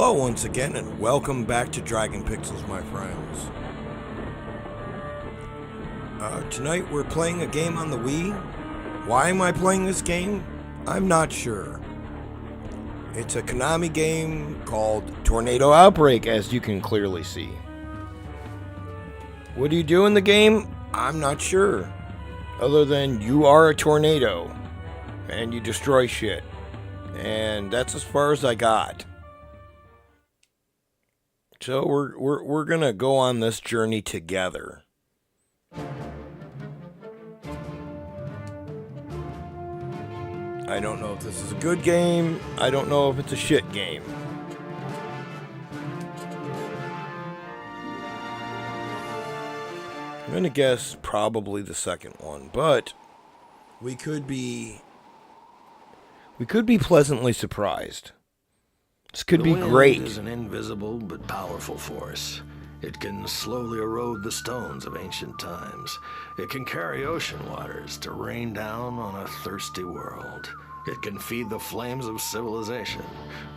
Hello once again, and welcome back to Dragon Pixels, my friends. Tonight we're playing a game on the Wii. Why am I playing this game? I'm not sure. It's a Konami game called Tornado Outbreak, as you can clearly see. What do you do in the game? I'm not sure. Other than you are a tornado, and you destroy shit. And that's as far as I got. So we're gonna go on this journey together. I don't know if this is a good game. I don't know if it's a shit game. I'm gonna guess probably the second one, but we could be pleasantly surprised. This could be great. The wind is an invisible but powerful force. It can slowly erode the stones of ancient times. It can carry ocean waters to rain down on a thirsty world. It can feed the flames of civilization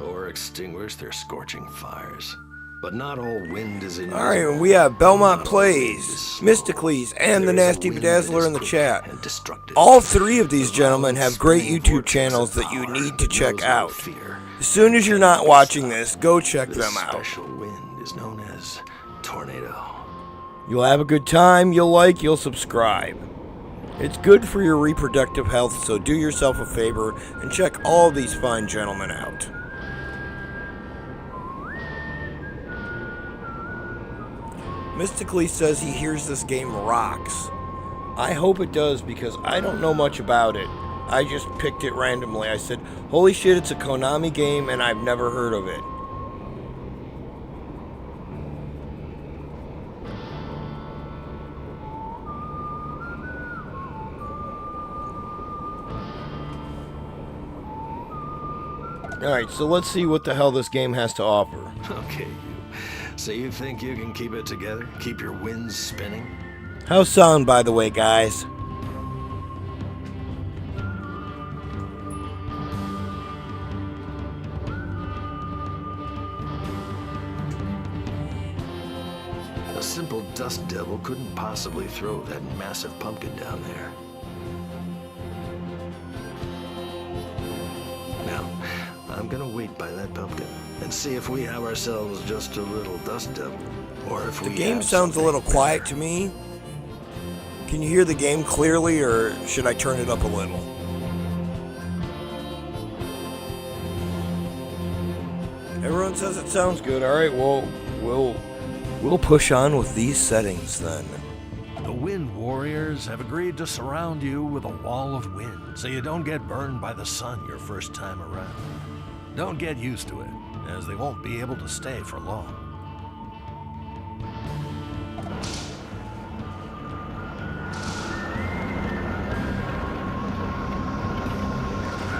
or extinguish their scorching fires. But not all wind is invisible. Alright, we have Belmont Plays, Mysticles, and the Nasty Bedazzler in the chat. All three of these gentlemen have great YouTube channels that you need to check out. As soon as you're not watching this, go check them out. This special wind is known as tornado. You'll have a good time, you'll subscribe. It's good for your reproductive health, so do yourself a favor and check all these fine gentlemen out. Mystically says he hears this game rocks. I hope it does, because I don't know much about it. I just picked it randomly. I said, holy shit, it's a Konami game and I've never heard of it. Alright, so let's see what the hell this game has to offer. Okay, so you think you can keep it together? Keep your winds spinning? How's sound, by the way, guys? A simple dust devil couldn't possibly throw that massive pumpkin down there. Now, I'm gonna wait by that pumpkin and see if we have ourselves just a little dust devil, or if the we game have sounds a little something quiet better. to me. Can you hear the game clearly, or should I turn it up a little? Everyone says it sounds good. Alright, well, we'll push on with these settings then. The Wind Warriors have agreed to surround you with a wall of wind so you don't get burned by the sun your first time around. Don't get used to it, as they won't be able to stay for long.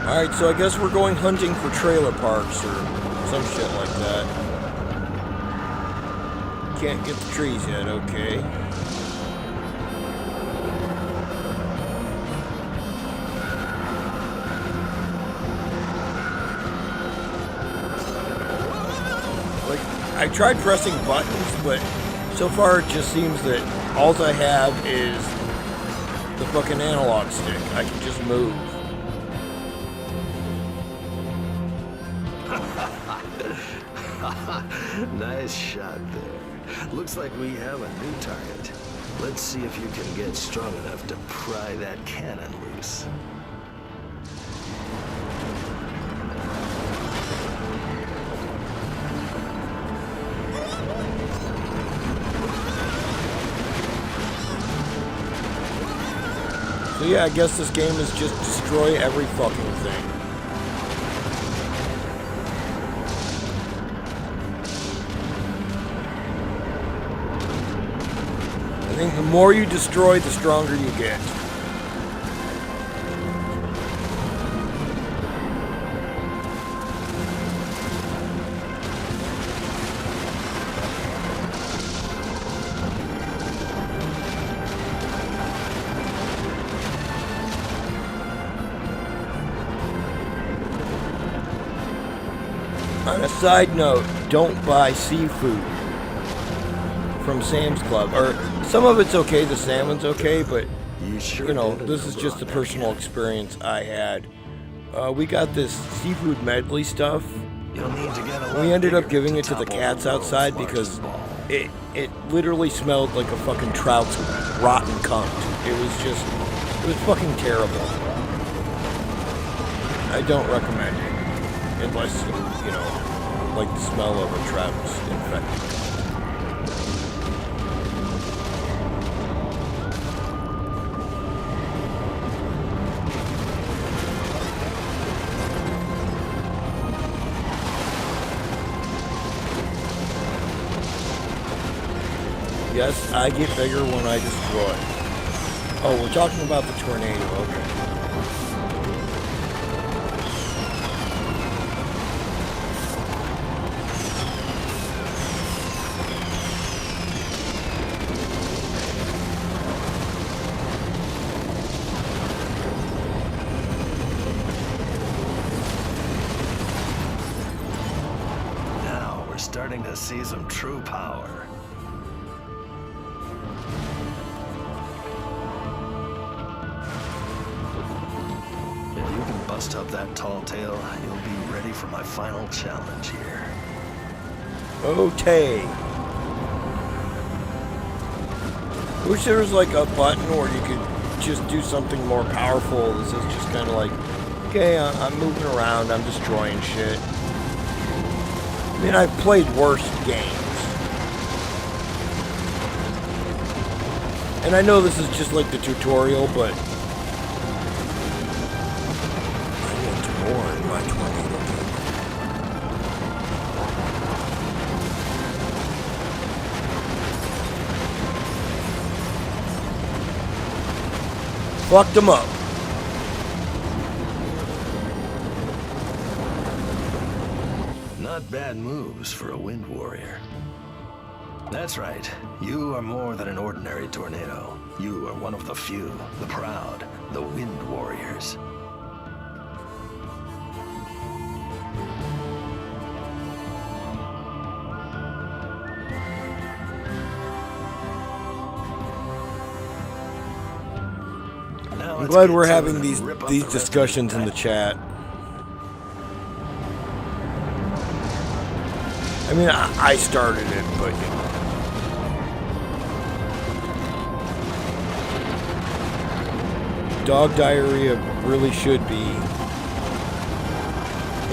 Alright, so I guess we're going hunting for trailer parks or some shit like that. Can't get the trees yet, okay. Like, I tried pressing buttons, but so far it just seems that all I have is the fucking analog stick. I can just move. Nice shot there. Looks like we have a new target. Let's see if you can get strong enough to pry that cannon loose. So yeah, I guess this game is just destroy every fucking thing. I think the more you destroy, the stronger you get. Side note, don't buy seafood from Sam's Club. Or some of it's okay, the salmon's okay, but you know, this is just a personal experience I had. We got this seafood medley stuff. We ended up giving it to the cats outside because it literally smelled like a fucking trout's rotten cunt. It was fucking terrible. I don't recommend it unless you know, like the smell of a trout's infected. Yes, I get bigger when I destroy. Oh, we're talking about the tornado, okay. Now we're starting to see some true power. Bust up that tall tale, you'll be ready for my final challenge here. Okay. Wish there was like a button where you could just do something more powerful. This is just kind of like, okay, I'm moving around, I'm destroying shit. I mean, I've played worse games. And I know this is just like the tutorial, but more in my tornado game. Fucked them up. Not bad moves for a wind warrior. That's right. You are more than an ordinary tornado. You are one of the few, the proud, the wind warriors. I'm glad we're having these discussions in the chat. I mean, I started it, but you know. Dog diarrhea really should be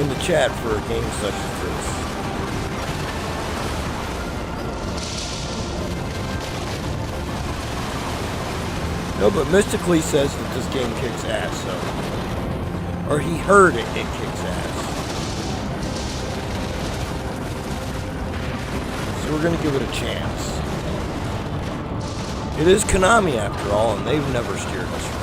in the chat for a game such as this. No, but Mystically says that this game kicks ass, so... Or he heard it kicks ass. So we're gonna give it a chance. It is Konami after all, and they've never steered us wrong.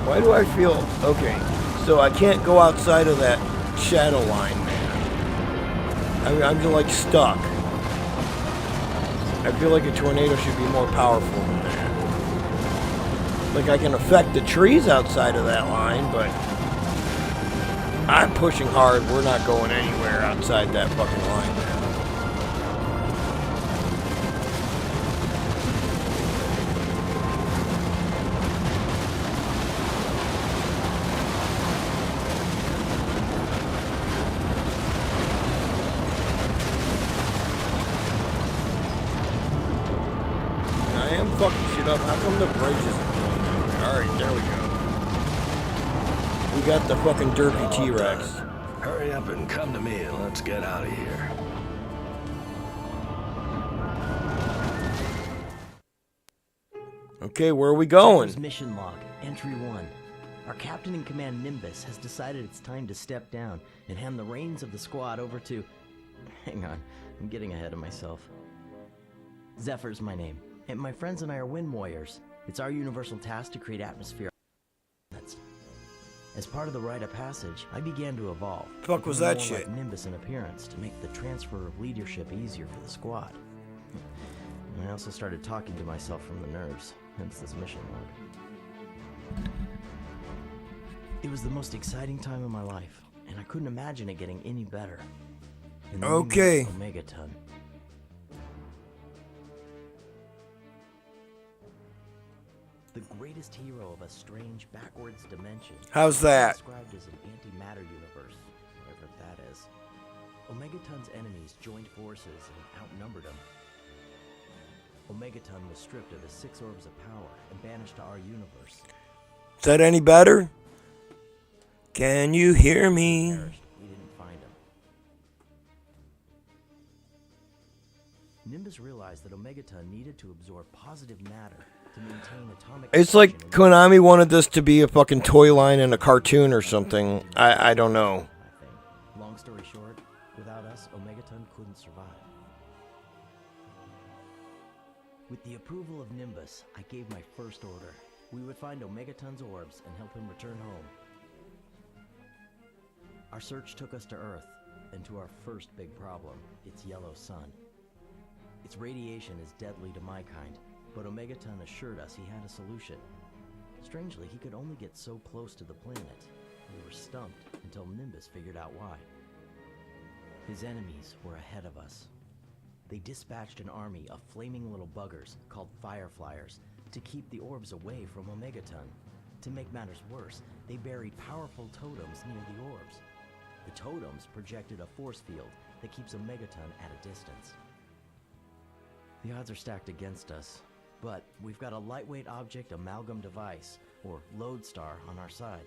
Why do I feel... Okay, so I can't go outside of that shadow line, man. I mean, I'm just like stuck. I feel like a tornado should be more powerful than that. Like I can affect the trees outside of that line, but... I'm pushing hard. We're not going anywhere outside that fucking line, man. Fucking shit up. How come the bridge isn't going that way? Alright, there we go. We got the fucking derpy T-Rex. Hurry up and come to me and let's get out of here. Okay, where are we going? Mission log, entry 1. Our captain in command, Nimbus, has decided it's time to step down and hand the reins of the squad over to... Hang on, I'm getting ahead of myself. Zephyr's my name. And my friends and I are Wind Warriors. It's our universal task to create atmosphere. As part of the rite of passage, I began to evolve. Fuck was becoming that more shit? like Nimbus in appearance to make the transfer of leadership easier for the squad. And I also started talking to myself from the nerves, hence this mission log. It was the most exciting time of my life, and I couldn't imagine it getting any better. And then we met Okay. Omegaton. The greatest hero of a strange, backwards dimension. How's that? Described as an antimatter universe, whatever that is. Omegaton's enemies joined forces and outnumbered him. Omegaton was stripped of his 6 orbs of power and banished to our universe. Is that any better? Can you hear me? Perished. We didn't find him. Nimbus realized that Omegaton needed to absorb positive matter to maintain atomic. It's like fusion and Konami wanted this to be a fucking toy line and a cartoon or something. I don't know. I think. Long story short, without us, Omegaton couldn't survive. With the approval of Nimbus, I gave my first order. We would find Omegaton's orbs and help him return home. Our search took us to Earth, and to our first big problem, its yellow sun. Its radiation is deadly to my kind, but Omegaton assured us he had a solution. Strangely, he could only get so close to the planet. We were stumped until Nimbus figured out why. His enemies were ahead of us. They dispatched an army of flaming little buggers called Fireflyers to keep the orbs away from Omegaton. To make matters worse, they buried powerful totems near the orbs. The totems projected a force field that keeps Omegaton at a distance. The odds are stacked against us, but we've got a lightweight object amalgam device, or Lodestar, on our side.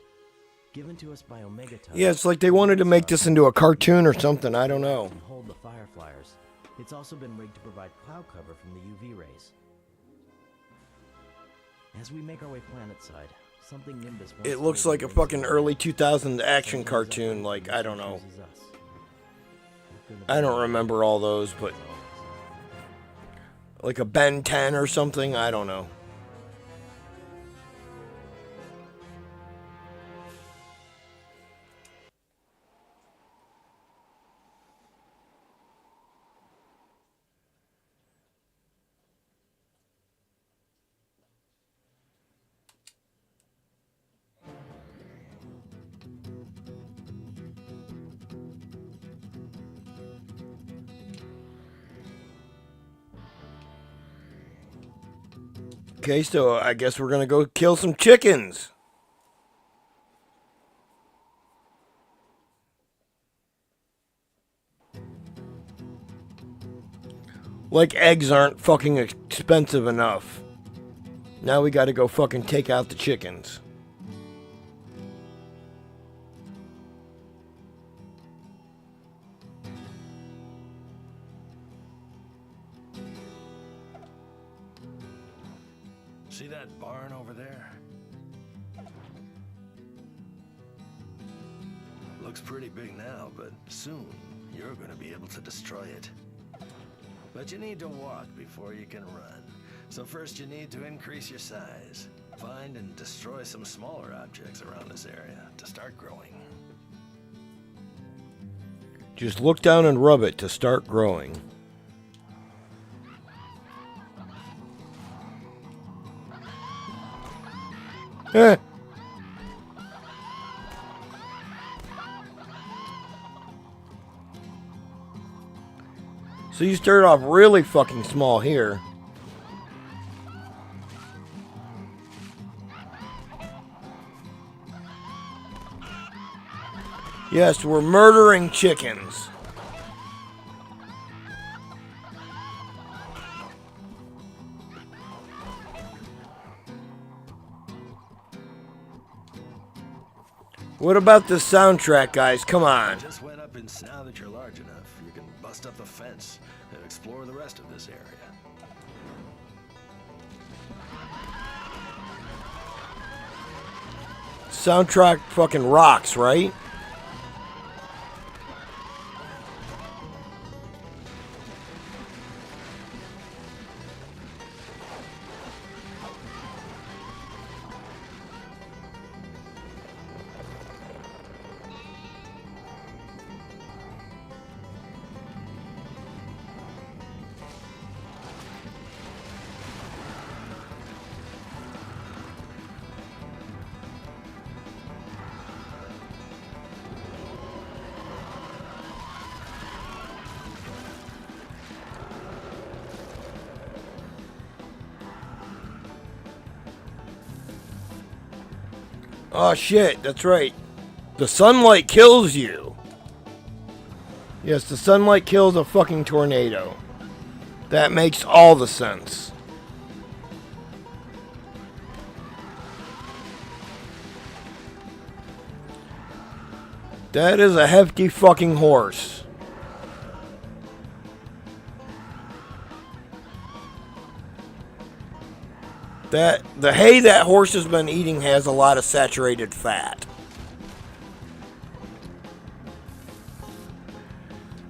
Given to us by Omegaton. Yeah, it's like they wanted to make this into a cartoon or something. I don't know. Can hold the Fireflyers. It's also been rigged to provide cloud cover from the UV rays. As we make our way planetside, something Nimbus wants It to looks live like a in fucking Nimbus. early 2000s action Sometimes cartoon. that Like, I don't know. chooses us. I don't remember all those, but like a Ben 10 or something. I don't know. Okay, so I guess we're gonna go kill some chickens. Like eggs aren't fucking expensive enough. Now we gotta go fucking take out the chickens. See that barn over there? Looks pretty big now, but soon you're gonna be able to destroy it. But you need to walk before you can run. So first you need to increase your size. Find and destroy some smaller objects around this area to start growing. Just look down and rub it to start growing. Eh. So you start off really fucking small here. Yes, we're murdering chickens. What about the soundtrack, guys? Come on. Just went up, and now that you're large enough, you can bust up the fence and explore the rest of this area. Soundtrack fucking rocks, right? Oh shit, that's right. The sunlight kills you. Yes, the sunlight kills a fucking tornado. That makes all the sense. That is a hefty fucking horse. The hay that horse has been eating has a lot of saturated fat.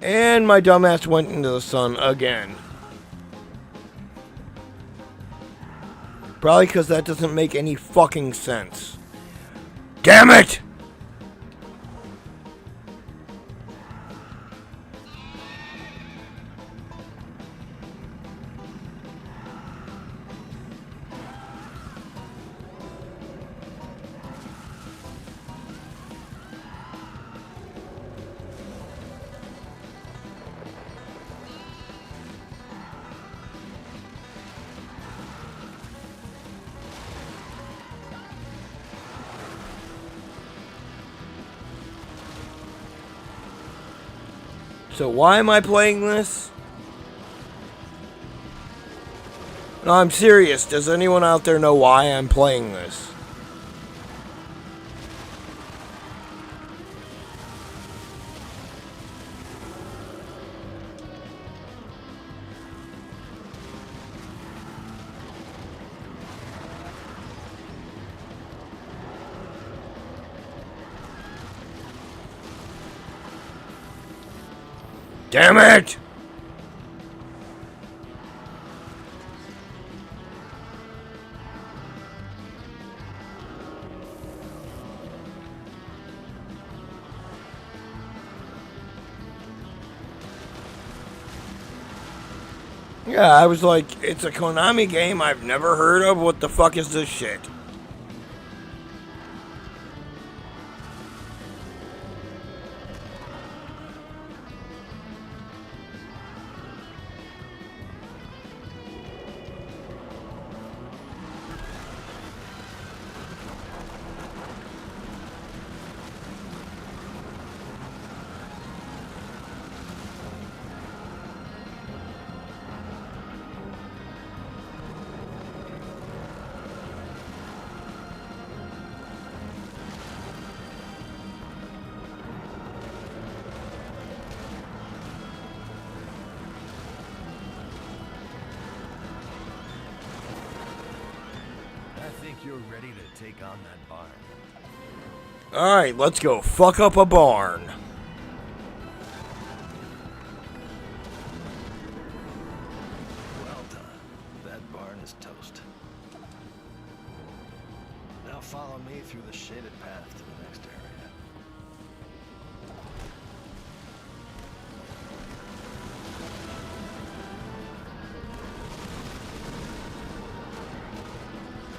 And my dumbass went into the sun again. Probably because that doesn't make any fucking sense. Damn it! So why am I playing this? No, I'm serious. Does anyone out there know why I'm playing this? Damn it! Yeah, I was like, it's a Konami game I've never heard of. What the fuck is this shit? You're ready to take on that barn. Alright, let's go fuck up a barn. Well done. That barn is toast. Now follow me through the shaded path to the next area.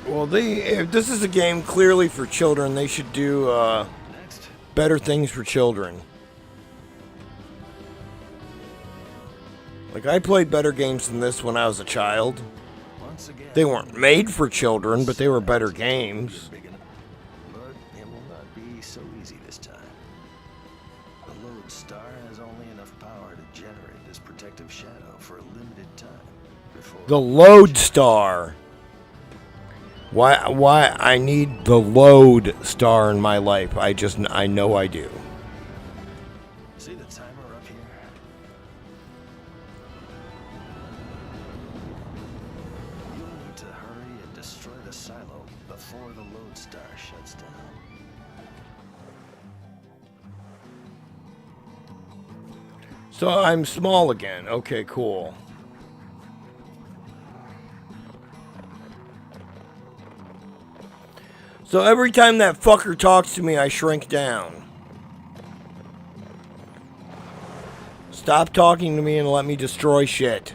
Well, if this is a game clearly for children, they should do better things for children. Like, I played better games than this when I was a child. Once again, They weren't made for children, but they were better games. but it will not be so easy this time. The load star has only enough power to generate this protective shadow for a limited time before The load star. Why I need the load star in my life? I know I do. See the timer up here? You'll need to hurry and destroy the silo before the load star shuts down. So I'm small again. Okay, cool. So every time that fucker talks to me, I shrink down. Stop talking to me and let me destroy shit.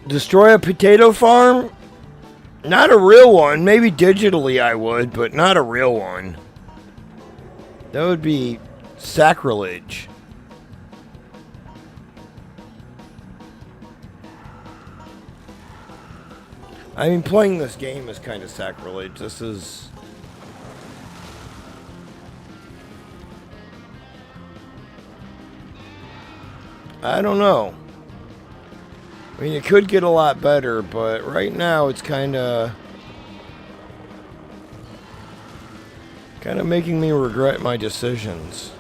Destroy a potato farm? Not a real one. Maybe digitally I would, but not a real one. That would be sacrilege. I mean, playing this game is kind of sacrilege. This is... I don't know. I mean, it could get a lot better, but right now it's kind of making me regret my decisions.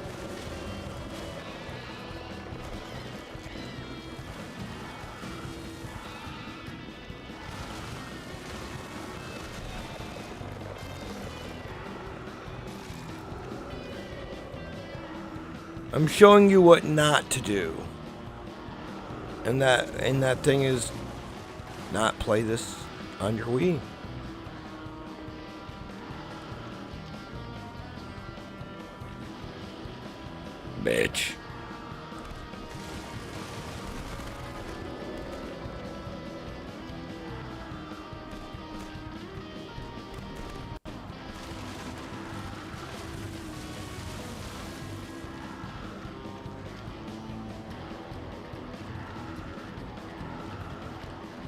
I'm showing you what not to do. And that thing is not play this on your Wii. Bitch.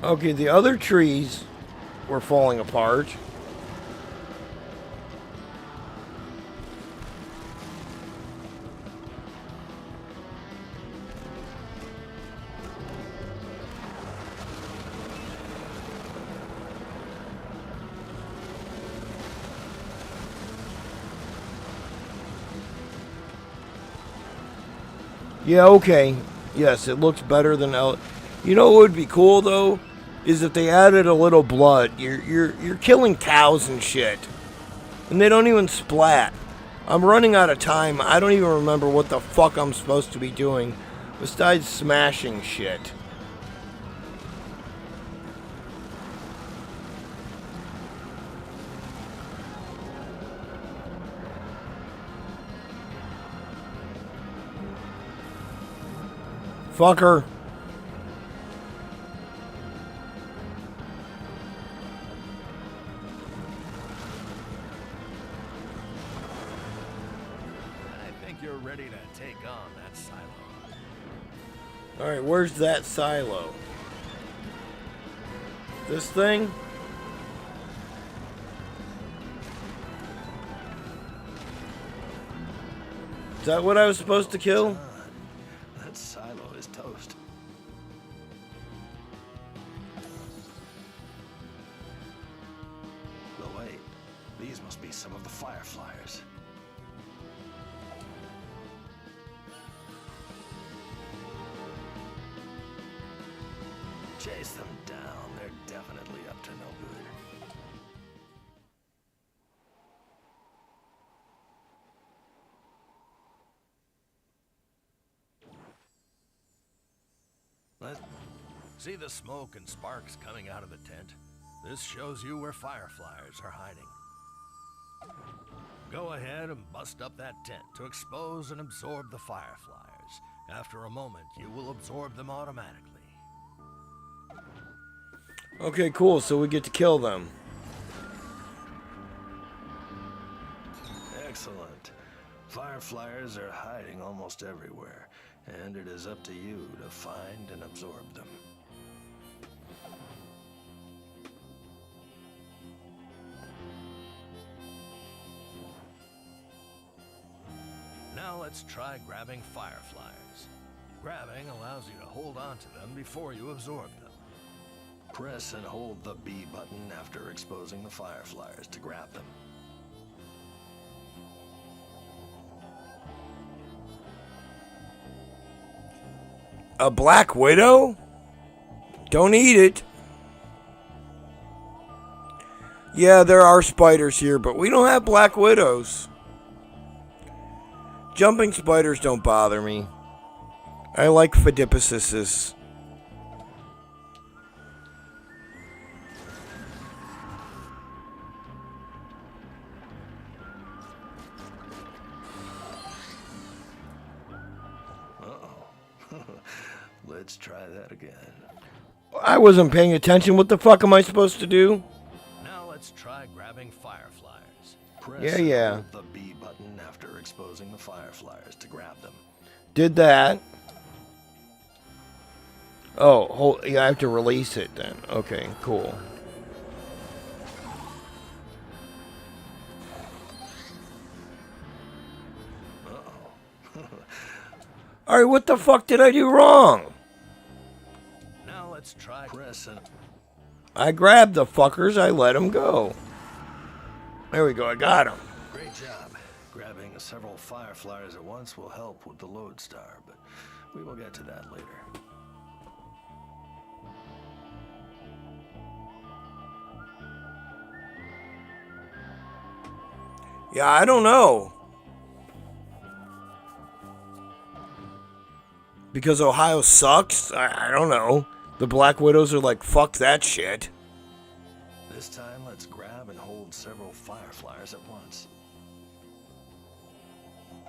Okay, the other trees were falling apart. Yeah, okay. Yes, it looks better than You know what would be cool though? Is if they added a little blood. You're killing cows and shit. And they don't even splat. I'm running out of time. I don't even remember what the fuck I'm supposed to be doing besides smashing shit. Fucker. Ready to take on that silo. Alright, where's that silo? This thing? Is that what I was supposed to kill? That silo is toast. But wait, these must be some of the fireflies. Chase them down. They're definitely up to no good. See the smoke and sparks coming out of the tent? This shows you where fireflies are hiding. Go ahead and bust up that tent to expose and absorb the fireflies. After a moment, you will absorb them automatically. Okay, cool. So we get to kill them. Excellent. Fireflies are hiding almost everywhere, and it is up to you to find and absorb them. Now let's try grabbing fireflies. Grabbing allows you to hold on to them before you absorb them. Press and hold the B button after exposing the fireflies to grab them. A black widow? Don't eat it. Yeah, there are spiders here, but we don't have black widows. Jumping spiders don't bother me. I like Pheidippises. Let's try that again. I wasn't paying attention. What the fuck am I supposed to do? Now let's try grabbing fireflies. Press Yeah. hold the B button after exposing the fireflies to grab them. Did that. Oh, yeah, I have to release it then. Okay, cool. Alright, what the fuck did I do wrong? Now let's try Press and I grabbed the fuckers, I let them go. There we go, I got them. great job. Grabbing several fireflies at once will help with the lodestar, but we will get to that later. Yeah, I don't know. Because Ohio sucks? I don't know. The Black Widows are like, fuck that shit. This time, let's grab and hold several fireflies at once.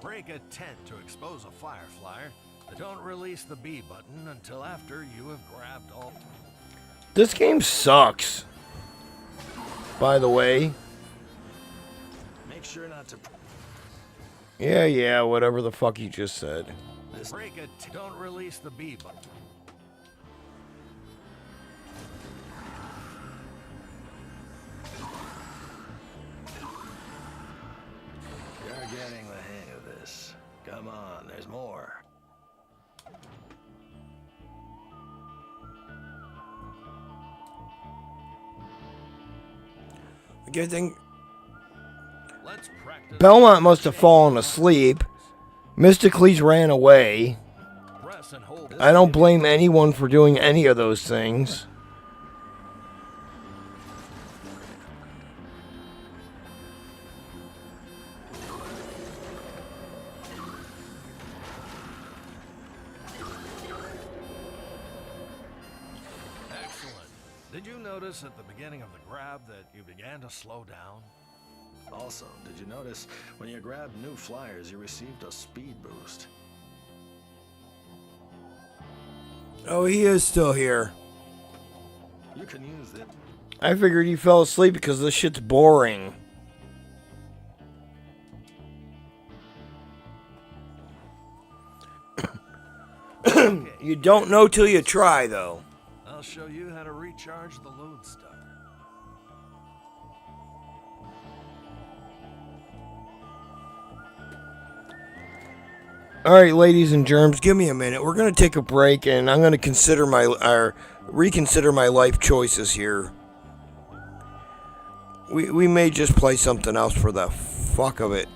break a tent to expose a firefly, but don't release the B button until after you have grabbed all. This game sucks. By the way. Make sure not to. Yeah, whatever the fuck you just said. Break it. Don't release the B button. You're getting the hang of this. Come on, there's more. I think Let's practice. Belmont must have fallen asleep. Mysticles ran away. Press and hold. I don't blame anyone for doing any of those things. Excellent. Did you notice at the beginning of the grab that you began to slow down? Also, did you notice when you grabbed new flyers, you received a speed boost? Oh, he is still here. You can use it. I figured he fell asleep because this shit's boring. You don't know till you try, though. I'll show you how to recharge the lodestar. All right, ladies and germs, give me a minute. We're gonna take a break, and I'm gonna reconsider my life choices here. We may just play something else for the fuck of it.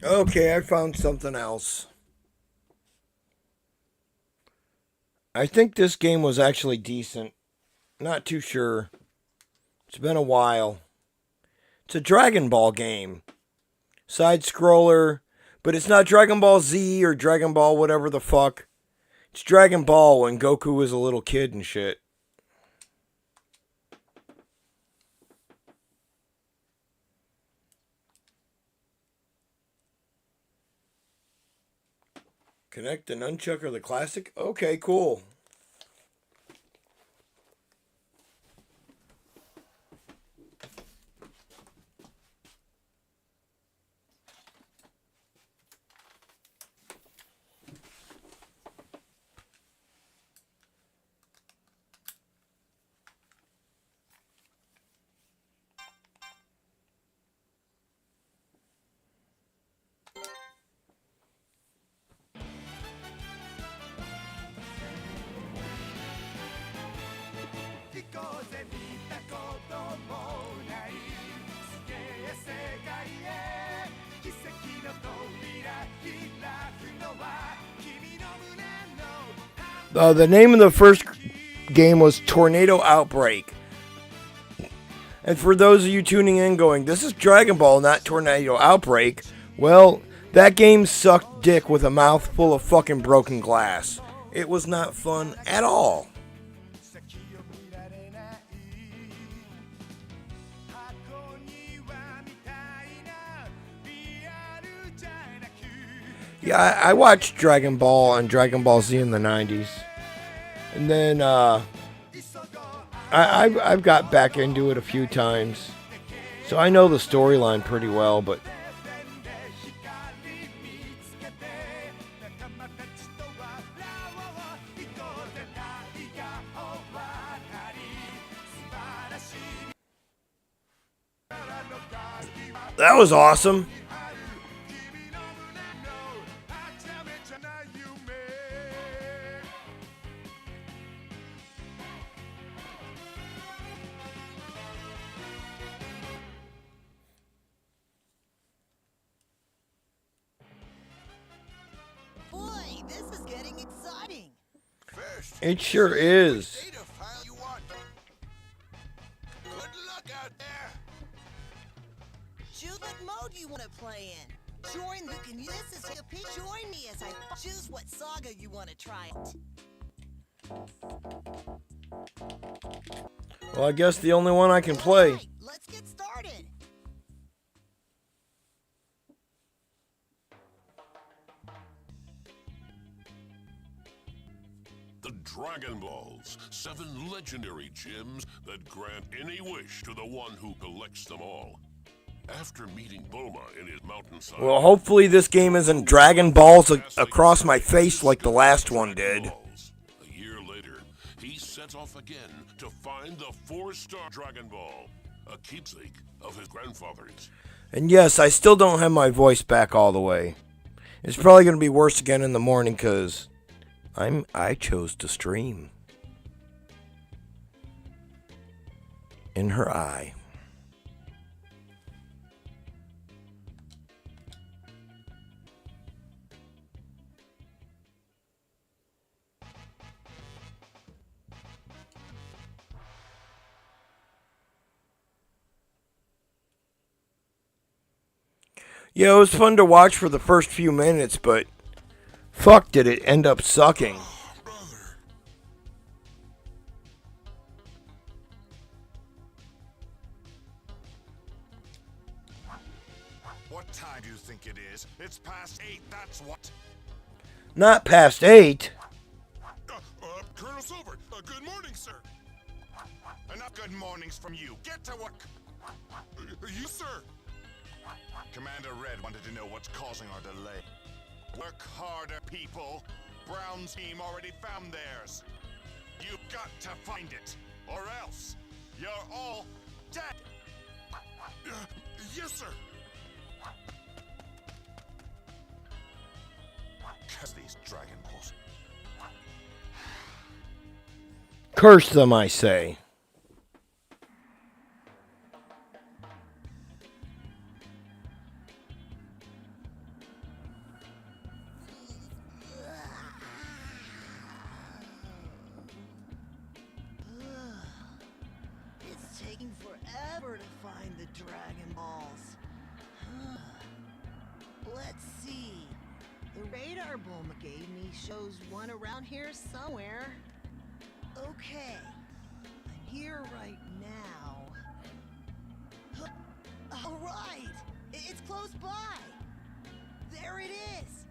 Okay, I found something else. I think this game was actually decent. Not too sure. It's been a while. It's a Dragon Ball game. Side scroller, but it's not Dragon Ball Z or Dragon Ball whatever the fuck. It's Dragon Ball when Goku was a little kid and shit. Connect the nunchuck or the classic? Okay, cool. The name of the first game was Tornado Outbreak. And for those of you tuning in going, this is Dragon Ball, not Tornado Outbreak. Well, that game sucked dick with a mouth full of fucking broken glass. It was not fun at all. Yeah, I watched Dragon Ball and Dragon Ball Z in the 90s. And then I've got back into it a few times. So I know the storyline pretty well, but that was awesome. Boy, this is getting exciting. It sure is. Good luck out there. Choose what mode you want to play in. Join. You can. This is a pick. Join me as I choose what saga you want to try. Well, I guess the only one I can play. Right, let's get started. The Dragon Balls, 7 legendary gems that grant any wish to the one who collects them all. After meeting Bulma in his mountainside... Well, hopefully this game isn't Dragon Balls across my face like the last one did. A year later, he sets off again to find the 4-star Dragon Ball, a keepsake of his grandfather's. And yes, I still don't have my voice back all the way. It's probably going to be worse again in the morning because I chose to stream. In her eye. Yeah, it was fun to watch for the first few minutes, but fuck did it end up sucking. Brother. What time do you think it is? It's past 8, that's what. Not past 8. Colonel Silver, good morning, sir. Enough good mornings from you. Get to work. You, sir. Commander Red wanted to know what's causing our delay. Work harder, people. Brown's team already found theirs. You've got to find it, or else you're all dead. Yes, sir. Curse these Dragon Balls. Curse them, I say. It's taking forever to find the Dragon Balls. Let's see. The radar Bulma gave me shows one around here somewhere. Okay. I'm here right now. All right. It's close by. There it is.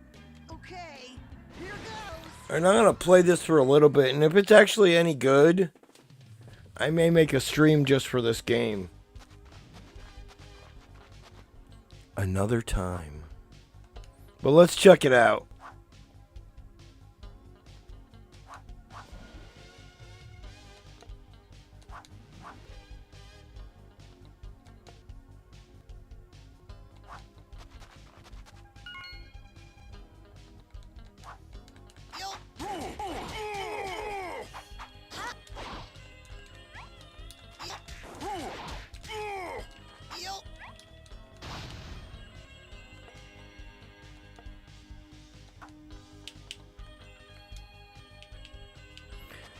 Okay. Here goes. And I'm gonna play this for a little bit, and if it's actually any good, I may make a stream just for this game. Another time. But let's check it out.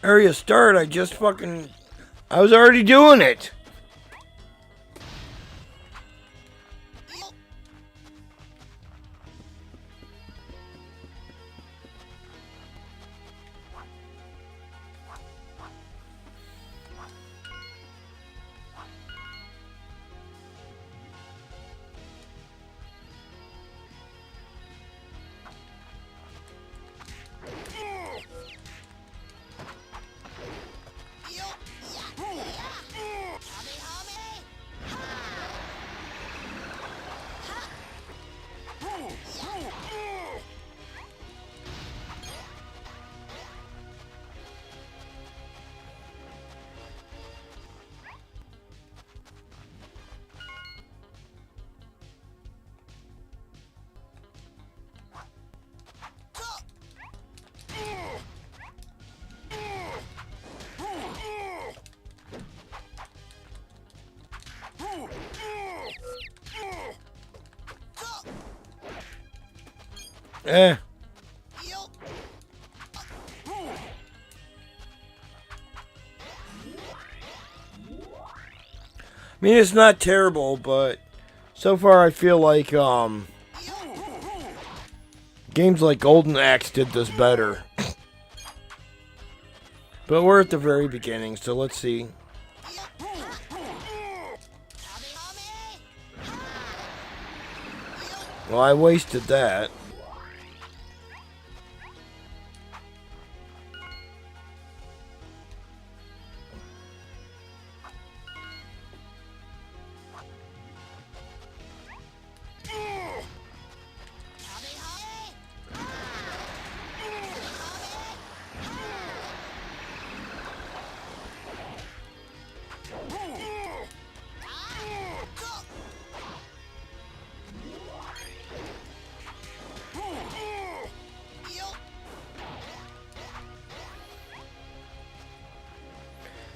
Area start, I was already doing it. I mean, it's not terrible, but so far I feel like games like Golden Axe did this better. But we're at the very beginning, so let's see. Well, I wasted that.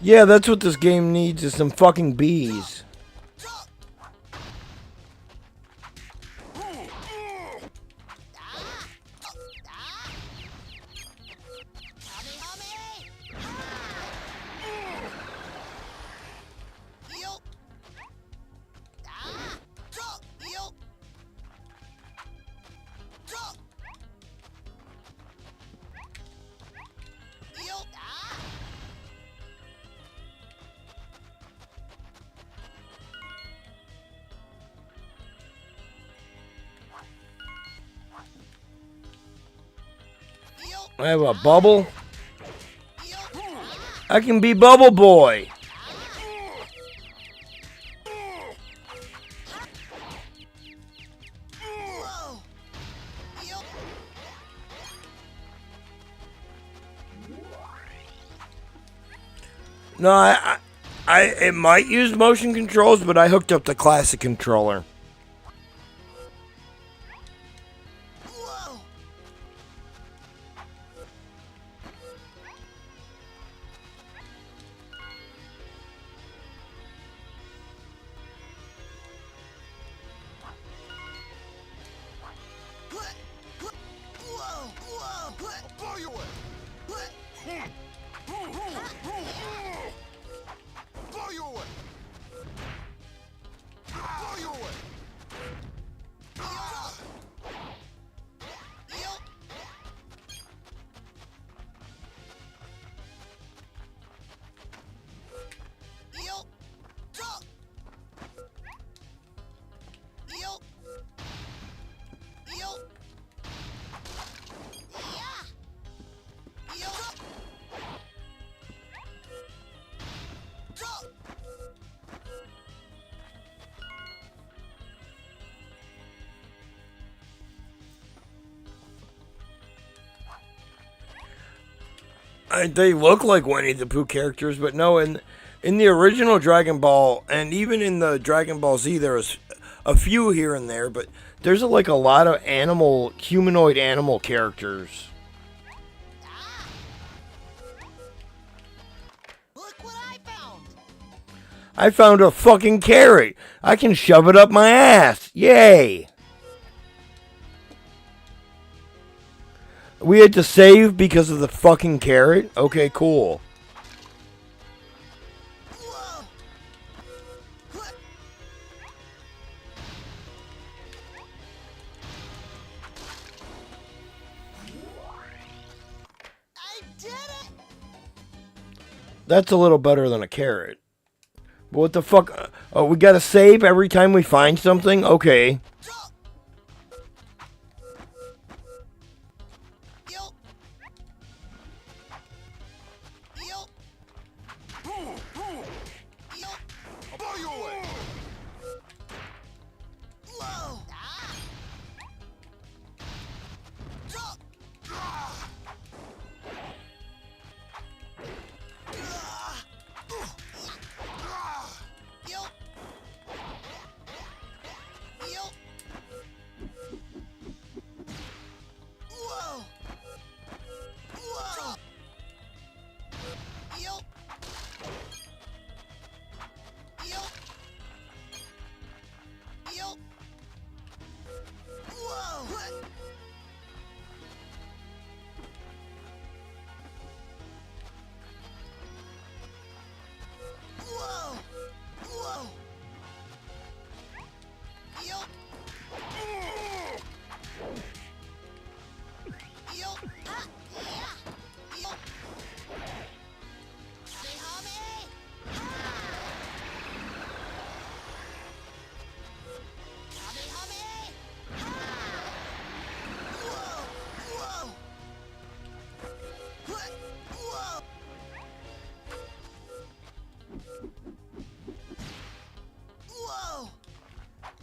Yeah, that's what this game needs, is some fucking bees. I have a bubble. I can be Bubble Boy. No, it might use motion controls, but I hooked up the classic controller. Blow you away! Blow you away! Blow you away! They look like Winnie the Pooh characters, but no, in the original Dragon Ball, and even in the Dragon Ball Z, there's a few here and there, but there's like a lot of humanoid animal characters. Look what I found! I found a fucking carrot. I can shove it up my ass. Yay! We had to save because of the fucking carrot? Okay, cool. I did it! That's a little better than a carrot. But what the fuck? Oh, we gotta save every time we find something? Okay. Blow you away!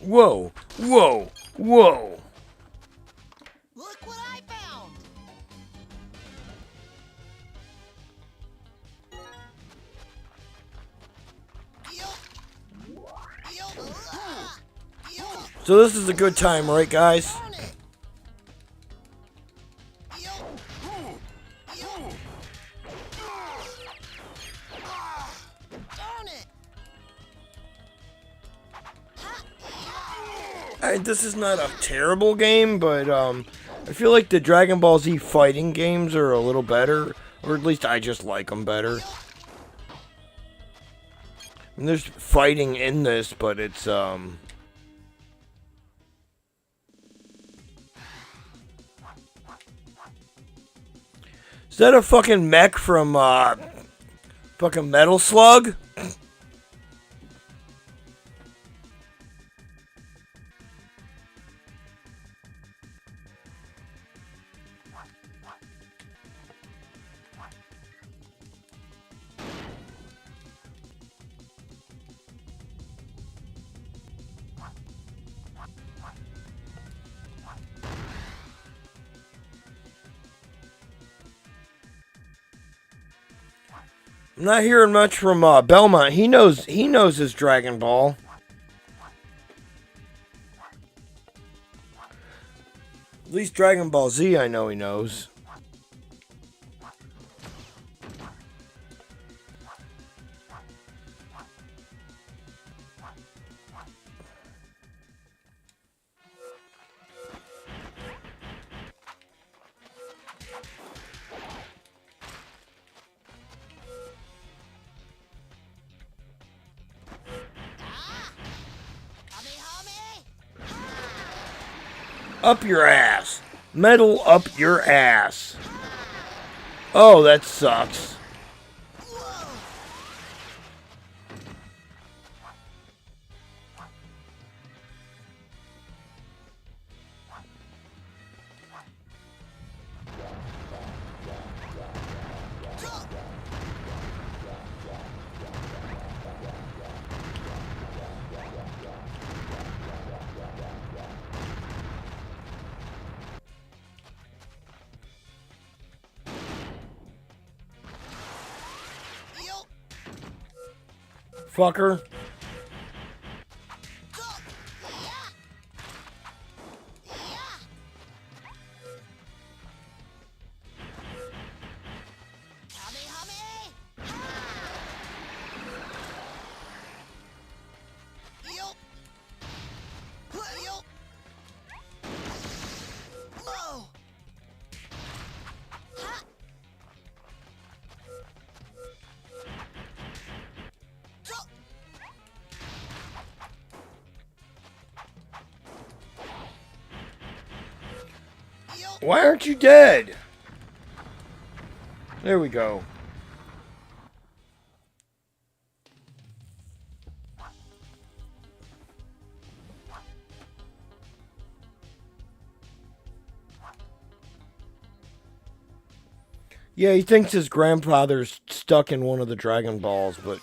Whoa, whoa, whoa. Look what I found! So this is a good time, right, guys? This is not a terrible game, but I feel like the Dragon Ball Z fighting games are a little better, or at least I just like them better. And there's fighting in this, but it's Is that a fucking mech from fucking Metal Slug? I'm not hearing much from Belmont. He knows his Dragon Ball. At least Dragon Ball Z, I know he knows. Up your ass. Metal up your ass. Oh, that sucks. Fucker. Why aren't you dead? There we go. Yeah, he thinks his grandfather's stuck in one of the Dragon Balls, but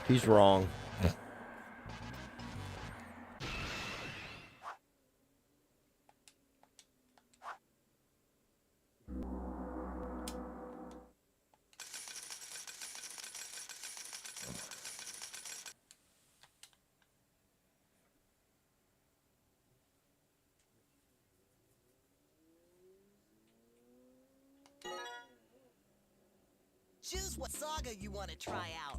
he's wrong. Choose what saga you want to try out.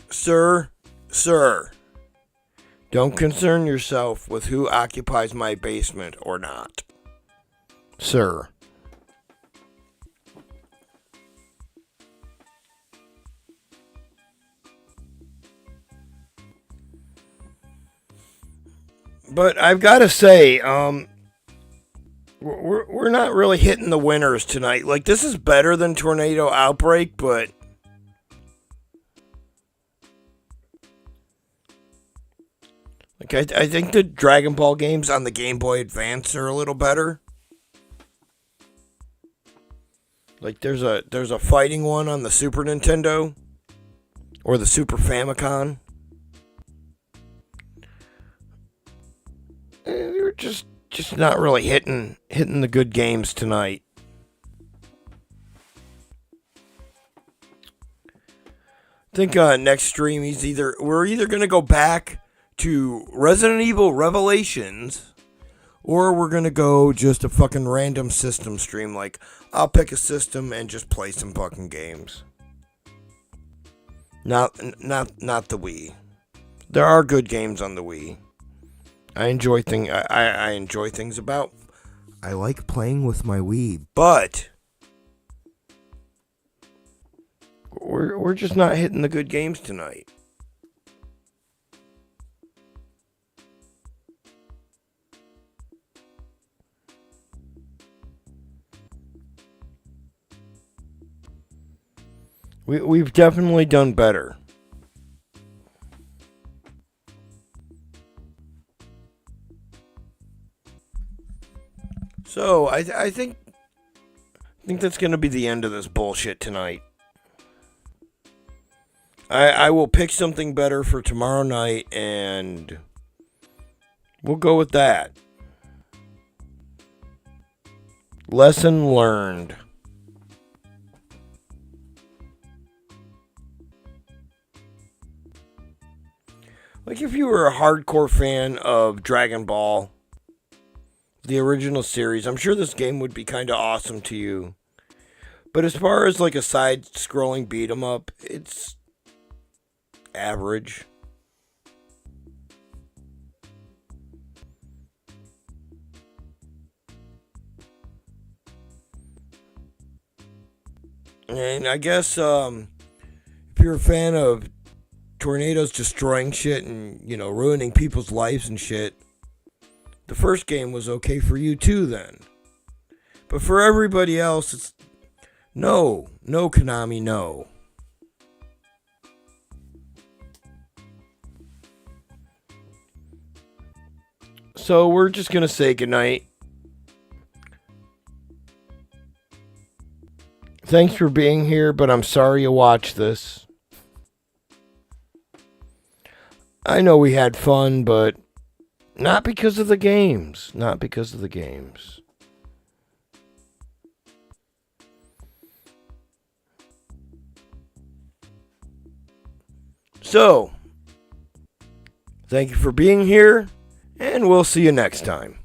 Sir, don't concern yourself with who occupies my basement or not. Sir. But I've got to say, we're not really hitting the winners tonight. Like, this is better than Tornado Outbreak, but like I think the Dragon Ball games on the Game Boy Advance are a little better. Like, there's a fighting one on the Super Nintendo or the Super Famicom. We're just not really hitting the good games tonight. I think next stream we're either gonna go back to Resident Evil Revelations, or we're gonna go just a fucking random system stream. Like, I'll pick a system and just play some fucking games. Not the Wii. There are good games on the Wii. I enjoy things about. I like playing with my Wii, but we're just not hitting the good games tonight. We've definitely done better. So, I think that's going to be the end of this bullshit tonight. I will pick something better for tomorrow night, and We'll go with that. Lesson learned. Like if you were a hardcore fan of Dragon Ball, the original series, I'm sure this game would be kind of awesome to you. But as far as like a side-scrolling beat 'em up, it's average. And I guess if you're a fan of tornadoes destroying shit and, you know, ruining people's lives and shit, the first game was okay for you too then. But for everybody else, it's no Konami, no. So we're just gonna say goodnight. Thanks for being here, but I'm sorry you watched this. I know we had fun, but not because of the games. Not because of the games. So, thank you for being here, and we'll see you next time.